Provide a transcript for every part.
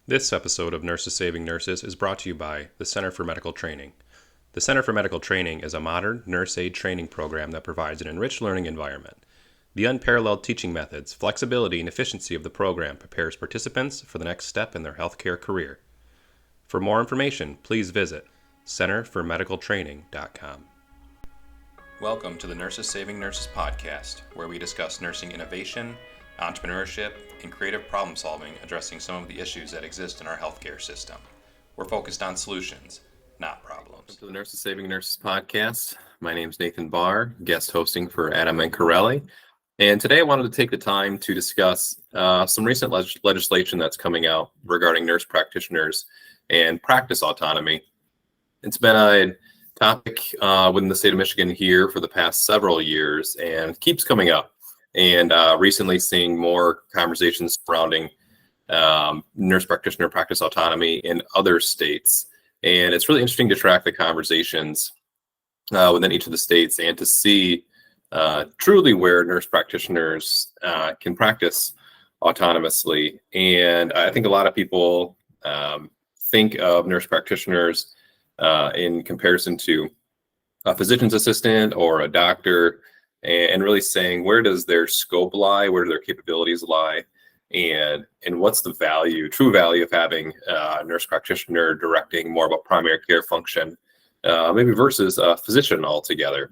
This episode of Nurses Saving Nurses is brought to you by the Center for Medical Training. The Center for Medical Training is a modern nurse aid training program that provides an enriched learning environment. The unparalleled teaching methods, flexibility, and efficiency of the program prepares participants for the next step in their healthcare career. For more information, please visit centerformedicaltraining.com. Welcome to the Nurses Saving Nurses podcast, where we discuss nursing innovation, entrepreneurship, and creative problem solving, addressing some of the issues that exist in our healthcare system. We're focused on solutions, not problems. Welcome to the Nurses Saving Nurses podcast. My name is Nathan Baar, guest hosting for Adam Ancarelli. And today I wanted to take the time to discuss some recent legislation that's coming out regarding nurse practitioners and practice autonomy. It's been a topic within the state of Michigan here for the past several years and keeps coming up. And recently seeing more conversations surrounding nurse practitioner practice autonomy in other states. And it's really interesting to track the conversations within each of the states and to see truly where nurse practitioners can practice autonomously. And I think a lot of people think of nurse practitioners in comparison to a physician's assistant or a doctor, and really saying, where does their scope lie? Where do their capabilities lie? And what's the true value of having a nurse practitioner directing more of a primary care function, maybe versus a physician altogether.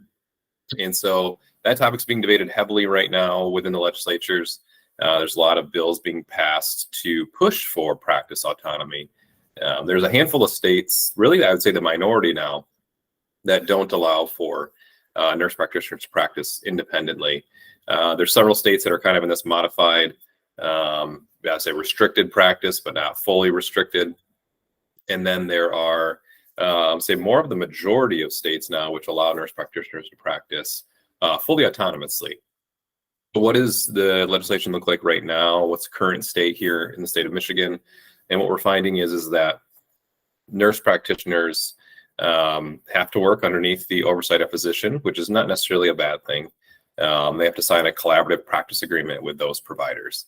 And so that topic's being debated heavily right now within the legislatures. There's a lot of bills being passed to push for practice autonomy. There's a handful of states, really I would say the minority now, that don't allow for nurse practitioners to practice independently. There's several states that are kind of in this modified, I say restricted practice, but not fully restricted. And then there are, say more of the majority of states now, which allow nurse practitioners to practice fully autonomously. But what does the legislation look like right now? What's the current state here in the state of Michigan? And what we're finding is that nurse practitioners have to work underneath the oversight of physician, which is not necessarily a bad thing. They have to sign a collaborative practice agreement with those providers.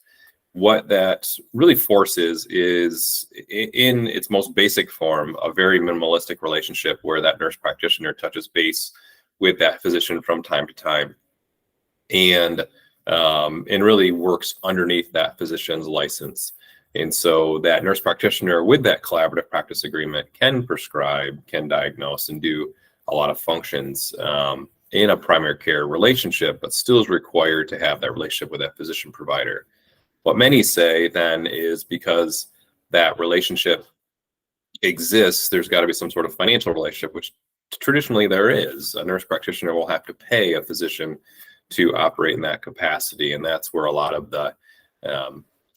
What that really forces is, in its most basic form, a very minimalistic relationship where that nurse practitioner touches base with that physician from time to time, and really works underneath that physician's license. And so that nurse practitioner with that collaborative practice agreement can prescribe, can diagnose, and do a lot of functions in a primary care relationship, but still is required to have that relationship with that physician provider. What many say then is because that relationship exists, there's got to be some sort of financial relationship, which traditionally there is. A nurse practitioner will have to pay a physician to operate in that capacity. And that's where a lot of the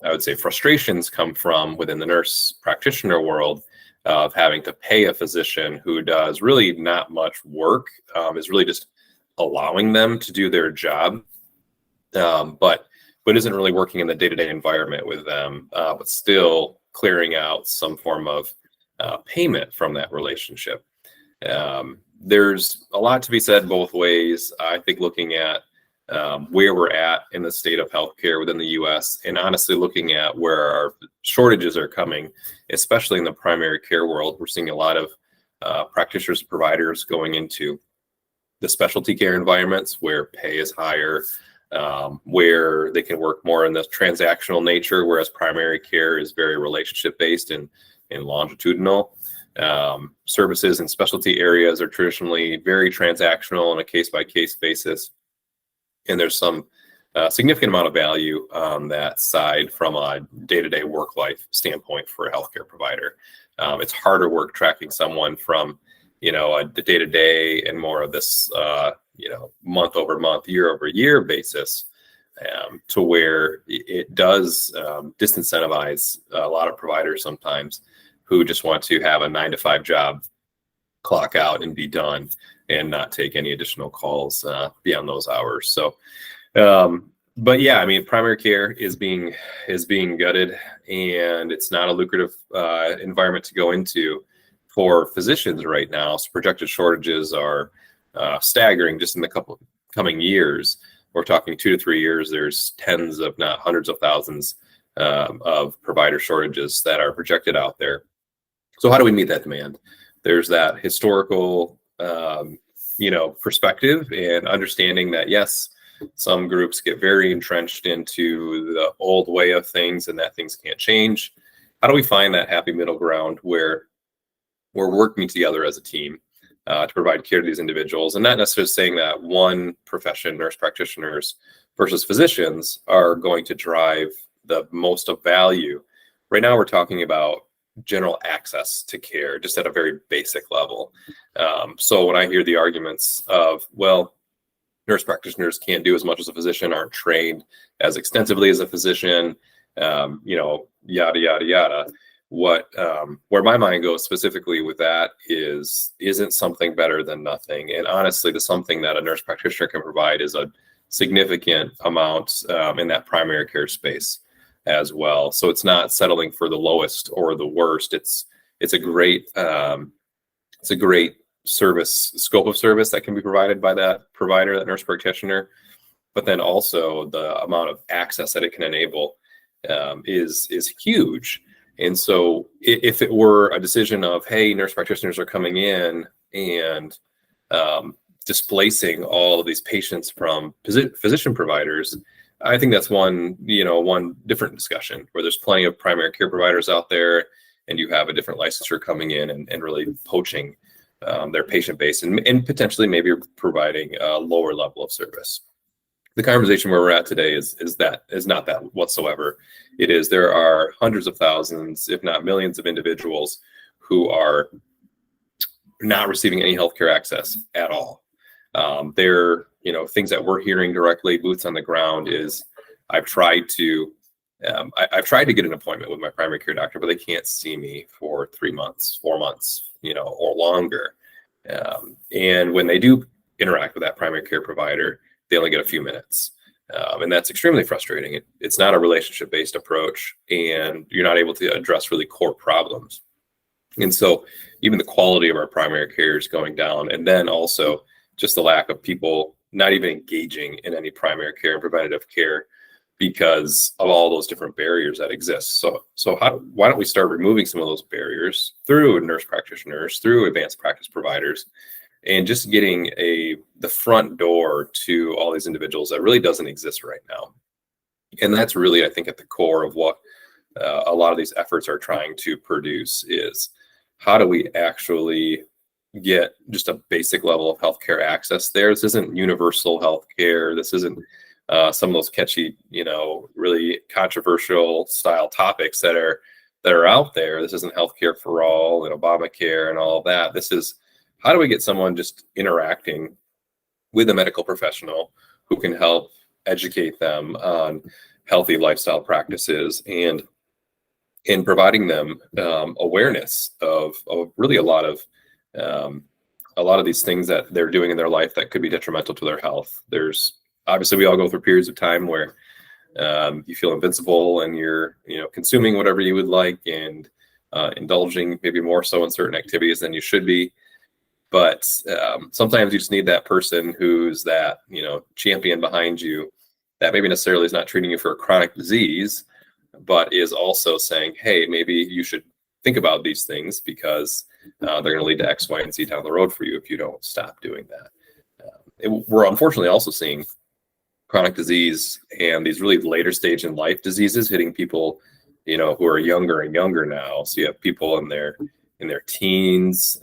I would say frustrations come from within the nurse practitioner world of having to pay a physician who does really not much work, is really just allowing them to do their job, but isn't really working in the day-to-day environment with them, but still clearing out some form of payment from that relationship. There's a lot to be said both ways. I think looking at where we're at in the state of healthcare within the U.S. and honestly looking at where our shortages are coming, especially in the primary care world. We're seeing a lot of practitioners and providers going into the specialty care environments where pay is higher, where they can work more in the transactional nature, whereas primary care is very relationship based and longitudinal. Services and specialty areas are traditionally very transactional on a case-by-case basis. And there's some significant amount of value on that side from a day-to-day work life standpoint for a healthcare provider. It's harder work tracking someone from, the day-to-day and more of this, month over month, year over year basis, to where it does disincentivize a lot of providers sometimes who just want to have a 9-to-5 job, clock out and be done, and not take any additional calls beyond those hours. So, but yeah, I mean, primary care is being gutted, and it's not a lucrative environment to go into for physicians right now. So projected shortages are staggering just in the coming years. We're talking 2 to 3 years. There's tens, if not hundreds of thousands of provider shortages that are projected out there. So how do we meet that demand? There's that historical, perspective and understanding that, yes, some groups get very entrenched into the old way of things and that things can't change. How do we find that happy middle ground where we're working together as a team to provide care to these individuals, and not necessarily saying that one profession, nurse practitioners versus physicians, are going to drive the most of value. Right now, we're talking about general access to care, just at a very basic level. So when I hear the arguments of, well, nurse practitioners can't do as much as a physician, aren't trained as extensively as a physician, yada, yada, yada. Where my mind goes specifically with that is, isn't something better than nothing? And honestly, the something that a nurse practitioner can provide is a significant amount in that primary care space as well. So it's not settling for the lowest or the worst. It's a great service, scope of service that can be provided by that provider, that nurse practitioner. But then also the amount of access that it can enable is huge. And so if it were a decision of, hey, nurse practitioners are coming in and displacing all of these patients from physician providers, I think that's one different discussion, where there's plenty of primary care providers out there, and you have a different licensure coming in and really poaching their patient base and potentially maybe providing a lower level of service. The conversation where we're at today is not that whatsoever. There are hundreds of thousands, if not millions, of individuals who are not receiving any healthcare access at all. Things that we're hearing directly, boots on the ground, is I've tried to get an appointment with my primary care doctor, but they can't see me for 3 months, 4 months, or longer. And when they do interact with that primary care provider, they only get a few minutes. And that's extremely frustrating. It's not a relationship-based approach, and you're not able to address really core problems. And so even the quality of our primary care is going down. And then also just the lack of people not even engaging in any primary care and preventative care because of all those different barriers that exist. So why don't we start removing some of those barriers through nurse practitioners, through advanced practice providers, and just getting the front door to all these individuals that really doesn't exist right now. And that's really, I think, at the core of what a lot of these efforts are trying to produce, is how do we actually get just a basic level of healthcare access there? This isn't universal healthcare. This isn't some of those catchy, really controversial style topics that are out there. This isn't healthcare for all and Obamacare and all of that. This is, how do we get someone just interacting with a medical professional who can help educate them on healthy lifestyle practices and in providing them awareness of really a lot of these things that they're doing in their life that could be detrimental to their health. There's obviously, we all go through periods of time where you feel invincible and you're consuming whatever you would like and indulging maybe more so in certain activities than you should be. But sometimes you just need that person who's that champion behind you, that maybe necessarily is not treating you for a chronic disease, but is also saying, hey, maybe you should think about these things because they're going to lead to X, Y, and Z down the road for you if you don't stop doing that. We're unfortunately also seeing chronic disease and these really later stage in life diseases hitting people, who are younger and younger now. So you have people in their teens,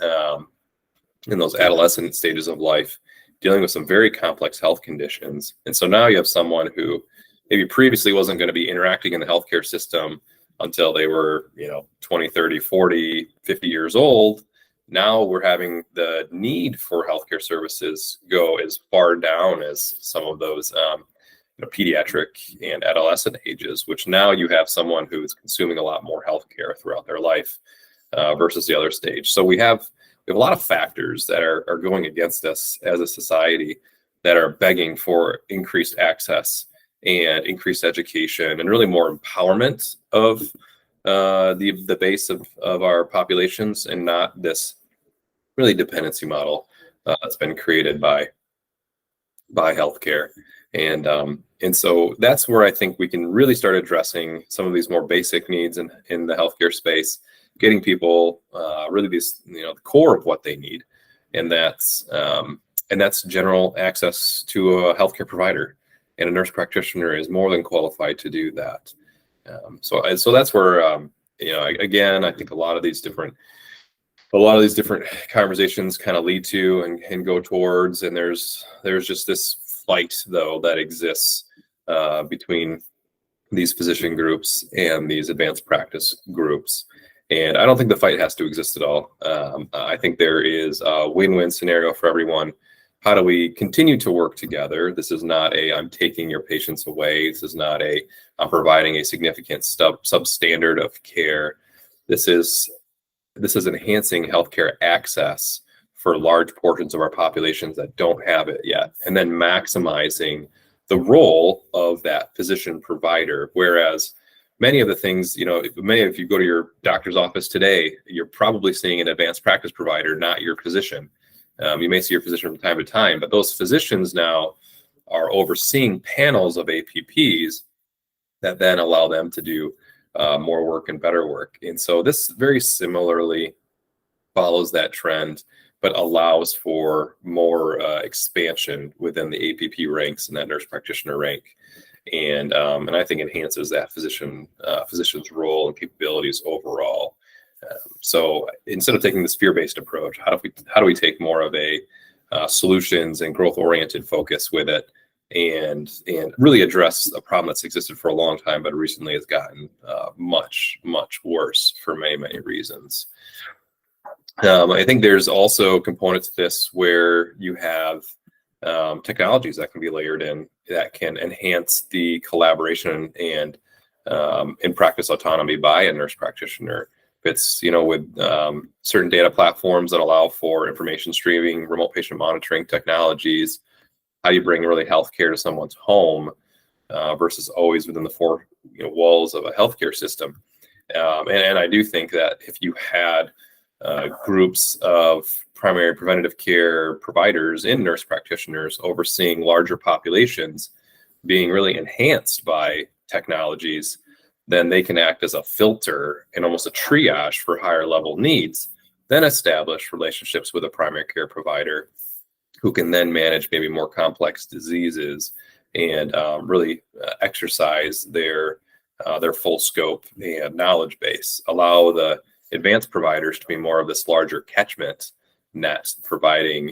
in those adolescent stages of life, dealing with some very complex health conditions. And so now you have someone who maybe previously wasn't going to be interacting in the healthcare system until they were, 20, 30, 40, 50 years old. Now we're having the need for healthcare services go as far down as some of those pediatric and adolescent ages, which now you have someone who's consuming a lot more healthcare throughout their life versus the other stage. So we have a lot of factors that are going against us as a society that are begging for increased access and increased education and really more empowerment of the base of our populations, and not this really dependency model that's been created by healthcare. And And so that's where I think we can really start addressing some of these more basic needs in the healthcare space, getting people really these, the core of what they need. And that's general access to a healthcare provider. And a nurse practitioner is more than qualified to do that. So that's where, again, I think a lot of these different conversations kind of lead to and go towards, and there's just this fight though that exists between these physician groups and these advanced practice groups. And I don't think the fight has to exist at all. I think there is a win-win scenario for everyone. How do we continue to work together? This is not I'm taking your patients away. This is not I'm providing a significant substandard of care. This is enhancing healthcare access for large portions of our populations that don't have it yet, and then maximizing the role of that physician provider. Whereas many of the things, if you go to your doctor's office today, you're probably seeing an advanced practice provider, not your physician. You may see your physician from time to time, but those physicians now are overseeing panels of APPs that then allow them to do more work and better work. And so this very similarly follows that trend, but allows for more expansion within the APP ranks and that nurse practitioner rank. And I think enhances that physician's role and capabilities overall. So instead of taking this fear-based approach, how do we take more of a solutions and growth-oriented focus with it, and really address a problem that's existed for a long time, but recently has gotten much worse for many reasons. I think there's also components to this where you have technologies that can be layered in that can enhance the collaboration and in practice autonomy by a nurse practitioner. If it's, with certain data platforms that allow for information streaming, remote patient monitoring technologies, how you bring really healthcare to someone's home versus always within the four walls of a healthcare system. And I do think that if you had groups of primary preventative care providers and nurse practitioners overseeing larger populations being really enhanced by technologies, then they can act as a filter and almost a triage for higher level needs, then establish relationships with a primary care provider who can then manage maybe more complex diseases and really exercise their full scope and knowledge base, allow the advanced providers to be more of this larger catchment net, providing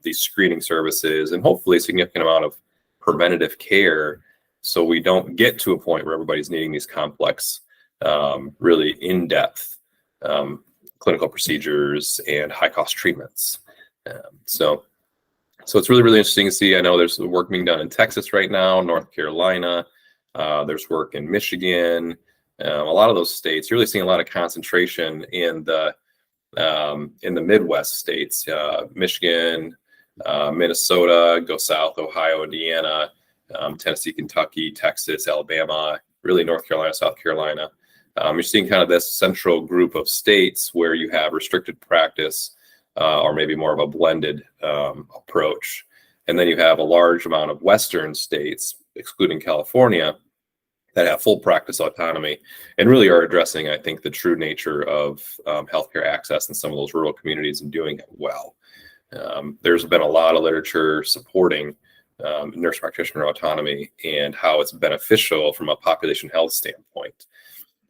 these screening services and hopefully a significant amount of preventative care, so we don't get to a point where everybody's needing these complex, really in-depth clinical procedures and high-cost treatments. So it's really interesting to see. I know there's work being done in Texas right now, North Carolina. There's work in Michigan. A lot of those states, you're really seeing a lot of concentration in the Midwest states, Michigan, Minnesota, go south, Ohio, Indiana, Tennessee, Kentucky, Texas, Alabama, really North Carolina, South Carolina. You're seeing kind of this central group of states where you have restricted practice or maybe more of a blended approach. And then you have a large amount of Western states, excluding California, that have full practice autonomy and really are addressing, I think, the true nature of healthcare access in some of those rural communities and doing it well. There's been a lot of literature supporting nurse practitioner autonomy and how it's beneficial from a population health standpoint.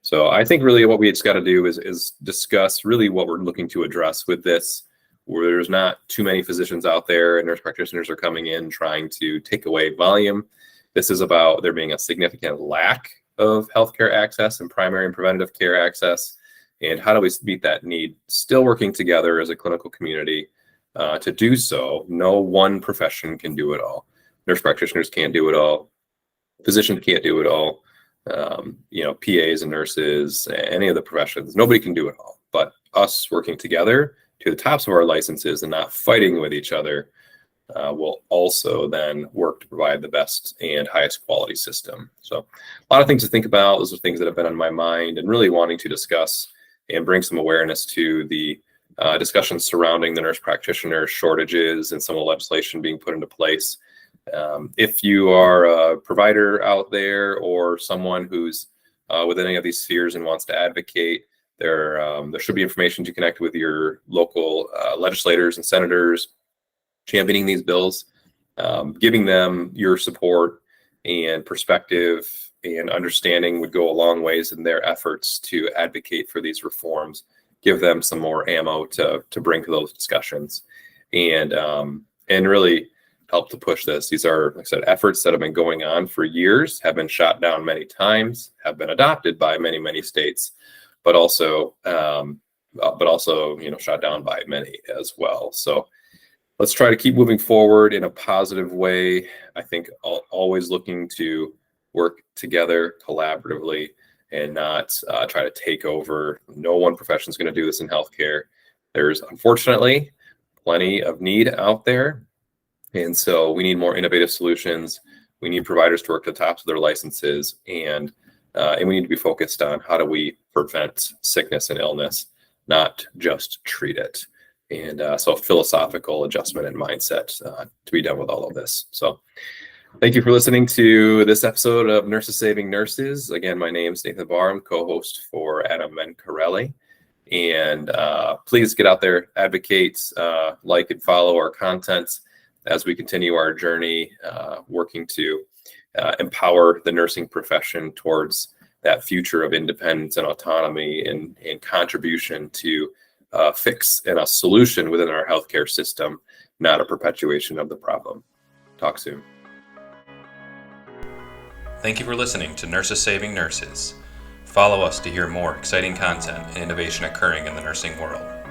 So I think really what we just got to do is discuss really what we're looking to address with this, where there's not too many physicians out there and nurse practitioners are coming in trying to take away volume. This is about there being a significant lack of healthcare access and primary and preventative care access. And how do we meet that need? Still working together as a clinical community to do so. No one profession can do it all. Nurse practitioners can't do it all. Physicians can't do it all. PAs and nurses, any of the professions, nobody can do it all. But us working together to the tops of our licenses and not fighting with each other will also then work to provide the best and highest quality system. So a lot of things to think about. Those are things that have been on my mind and really wanting to discuss and bring some awareness to the discussions surrounding the nurse practitioner shortages and some of the legislation being put into place. If you are a provider out there or someone who's with any of these spheres and wants to advocate, there should be information to connect with your local legislators and senators championing these bills, giving them your support and perspective and understanding would go a long ways in their efforts to advocate for these reforms, give them some more ammo to bring to those discussions, and really help to push this. These are, like I said, efforts that have been going on for years, have been shot down many times, have been adopted by many states, but also shot down by many as well. So let's try to keep moving forward in a positive way. I think always looking to work together collaboratively and not try to take over. No one profession is going to do this in healthcare. There's unfortunately plenty of need out there. And so we need more innovative solutions. We need providers to work to the tops of their licenses, and we need to be focused on how do we prevent sickness and illness, not just treat it. And so philosophical adjustment and mindset to be done with all of this. So thank you for listening to this episode of Nurses Saving Nurses. Again, my name is Nathan Baar. I'm co-host for Adam Mencarelli. And please get out there, advocate, like and follow our content as we continue our journey working to empower the nursing profession towards that future of independence and autonomy and contribution to fix and a solution within our healthcare system, not a perpetuation of the problem. Talk soon. Thank you for listening to Nurses Saving Nurses. Follow us to hear more exciting content and innovation occurring in the nursing world.